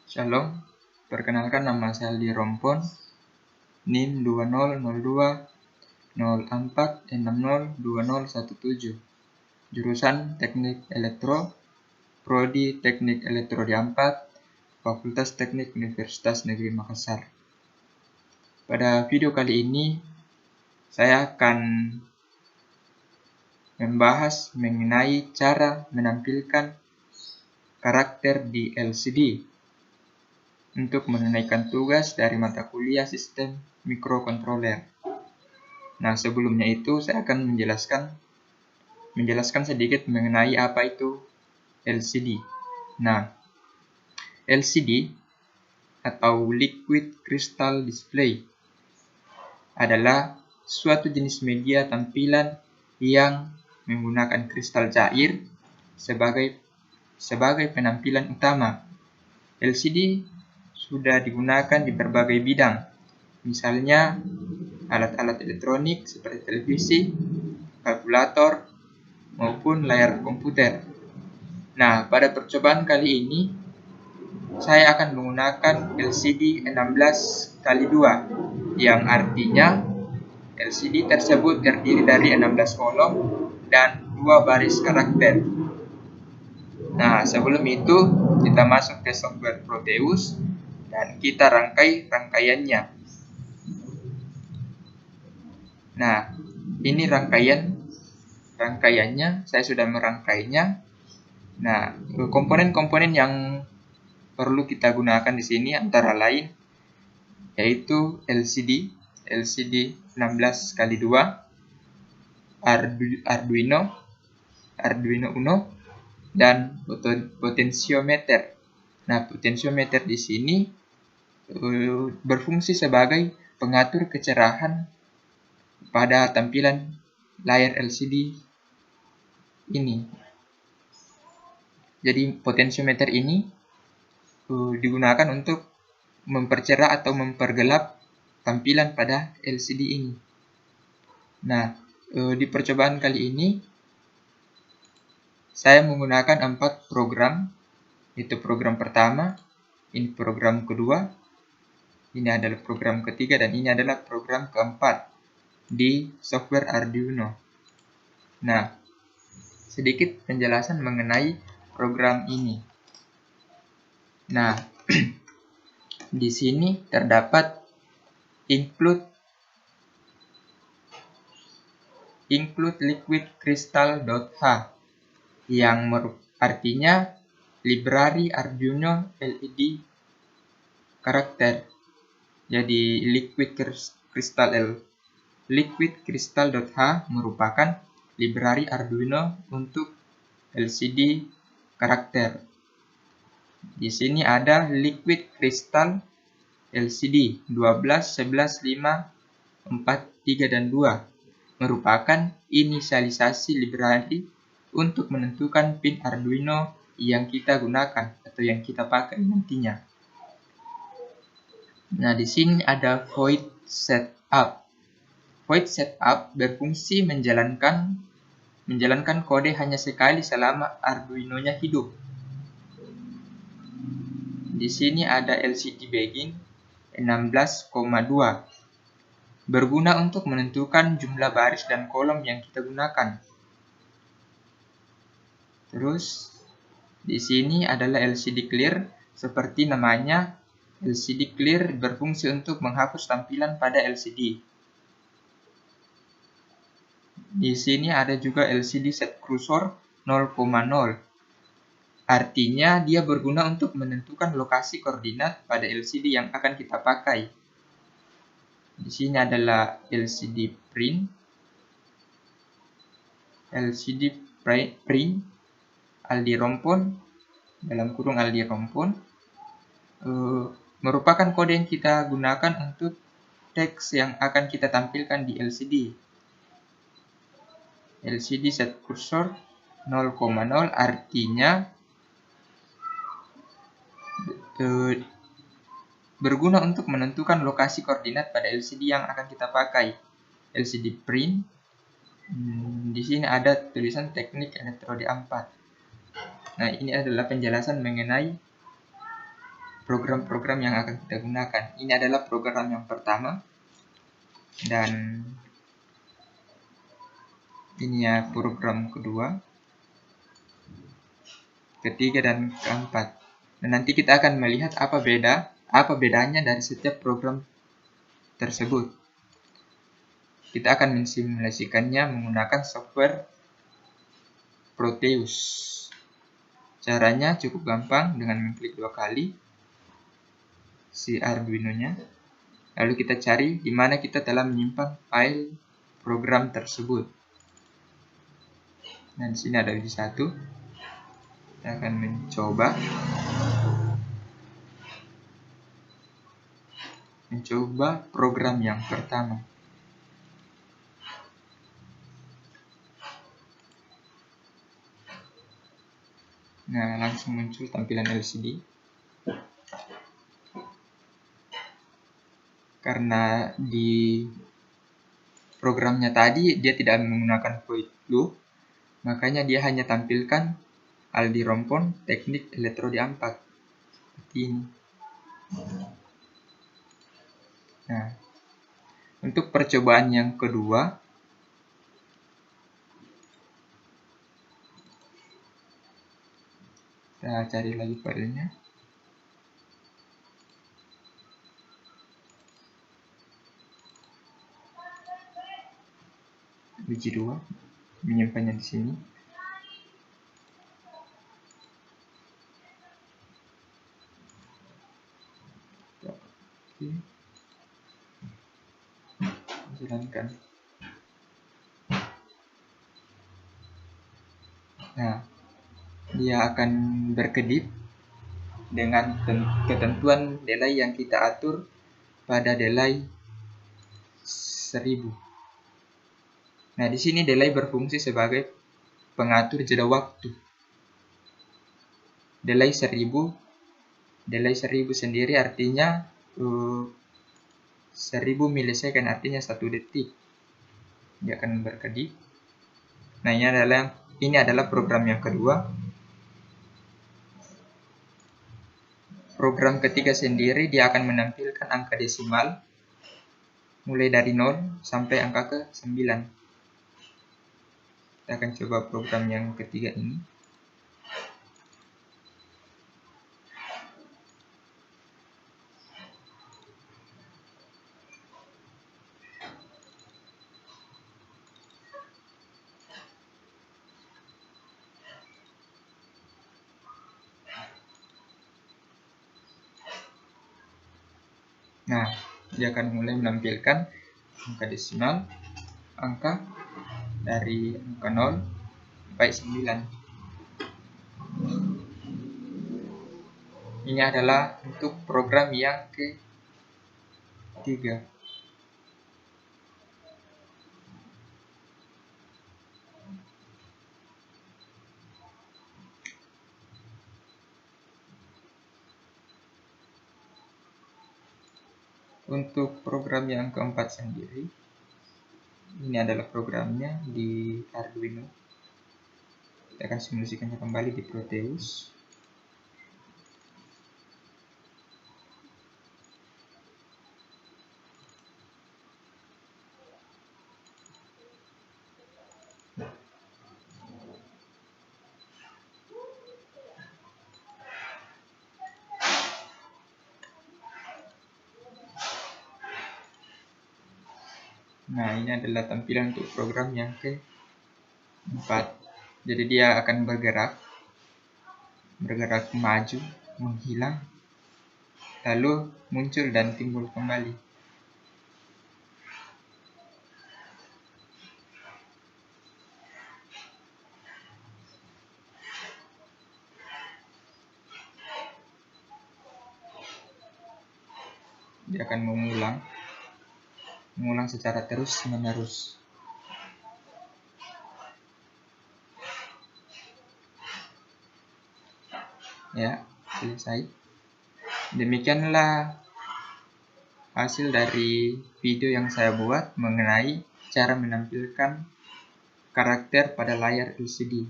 Shalom, perkenalkan nama saya Aldi Rompon, NIM 200204602017, jurusan Teknik Elektro, Prodi Teknik Elektro di 4, Fakultas Teknik Universitas Negeri Makassar. Pada video kali ini, saya akan membahas mengenai cara menampilkan karakter di LCD untuk menunaikan tugas dari mata kuliah sistem mikrokontroler. Nah, sebelumnya itu saya akan menjelaskan sedikit mengenai apa itu LCD. Nah, LCD atau Liquid Crystal Display adalah suatu jenis media tampilan yang menggunakan kristal cair sebagai penampilan utama. LCD sudah digunakan di berbagai bidang, misalnya alat-alat elektronik seperti televisi, kalkulator, maupun layar komputer. Nah, pada percobaan kali ini, saya akan menggunakan LCD 16x2, yang artinya LCD tersebut terdiri dari 16 kolom dan 2 baris karakter. Nah, sebelum itu, kita masuk ke software Proteus dan kita rangkai rangkaiannya. Nah, ini rangkaiannya, saya sudah merangkainya. Nah, komponen-komponen yang perlu kita gunakan di sini antara lain yaitu LCD 16x2, Arduino Uno, dan potentiometer. Nah, potentiometer di sini berfungsi sebagai pengatur kecerahan pada tampilan layar LCD ini. Jadi potentiometer ini digunakan untuk mempercerah atau mempergelap tampilan pada LCD ini. Nah, di percobaan kali ini saya menggunakan 4 program. Itu program pertama, ini program kedua, ini adalah program ketiga, dan ini adalah program keempat di software Arduino. Nah, sedikit penjelasan mengenai program ini. Nah, di sini terdapat include liquid crystal.h yang artinya library Arduino LED karakter. Jadi liquid crystal.h merupakan library Arduino untuk LCD karakter. Di sini ada liquid crystal LCD 12, 11, 5, 4, 3, dan 2 merupakan inisialisasi library untuk menentukan pin Arduino yang kita gunakan atau yang kita pakai nantinya. Nah, di sini ada void setup. Void setup berfungsi menjalankan kode hanya sekali selama Arduino-nya hidup. Di sini ada LCD begin 16,2 berguna untuk menentukan jumlah baris dan kolom yang kita gunakan. Terus di sini adalah LCD clear. Seperti namanya, LCD clear berfungsi untuk menghapus tampilan pada LCD. Di sini ada juga LCD set cursor 0,0. Artinya dia berguna untuk menentukan lokasi koordinat pada LCD yang akan kita pakai. Di sini adalah LCD print Aldi Rompon dalam kurung Aldi Rompon merupakan kode yang kita gunakan untuk teks yang akan kita tampilkan di LCD. LCD set cursor 0,0 artinya berguna untuk menentukan lokasi koordinat pada LCD yang akan kita pakai. LCD print. Di sini ada tulisan teknik elektro di 4. Nah, ini adalah penjelasan mengenai program-program yang akan kita gunakan. Ini adalah program yang pertama, dan ini ya program kedua, ketiga, dan keempat. Dan nanti kita akan melihat apa bedanya dari setiap program tersebut. Kita akan mensimulasikannya menggunakan software Proteus. Caranya cukup gampang dengan mengklik 2 kali si Arduino-nya. Lalu kita cari di mana kita telah menyimpan file program tersebut. Dan di sini ada uji 1. Kita akan mencoba program yang pertama. Nah, langsung muncul tampilan LCD. Karena di programnya tadi dia tidak menggunakan void loop, makanya dia hanya tampilkan Aldi Rompon teknik elektrodi 4 seperti ini. Nah, untuk percobaan yang kedua, kita cari lagi filenya. Uji 2, menyimpannya di sini. Oke. Jalankan. Nah, dia akan berkedip dengan ketentuan delay yang kita atur pada delay 1000. Nah, di sini delay berfungsi sebagai pengatur jeda waktu. Delay 1000 sendiri artinya 1000 milisecond, artinya 1 detik. Dia akan berkedip. Nah, ini adalah program yang kedua. Program ketiga sendiri dia akan menampilkan angka desimal mulai dari 0 sampai angka ke 9. Kita akan coba program yang ketiga ini. Nah, dia akan mulai menampilkan angka desimal, angka dari angka 0 sampai 9. Ini adalah untuk program yang ketiga. Untuk program yang keempat sendiri, ini adalah programnya di Arduino. Kita akan simulasikannya kembali di Proteus. Nah, ini adalah tampilan untuk program yang keempat. Jadi dia akan bergerak maju, menghilang, lalu muncul dan timbul kembali. Dia akan mengulang secara terus-menerus. Ya, selesai. Demikianlah hasil dari video yang saya buat mengenai cara menampilkan karakter pada layar LCD.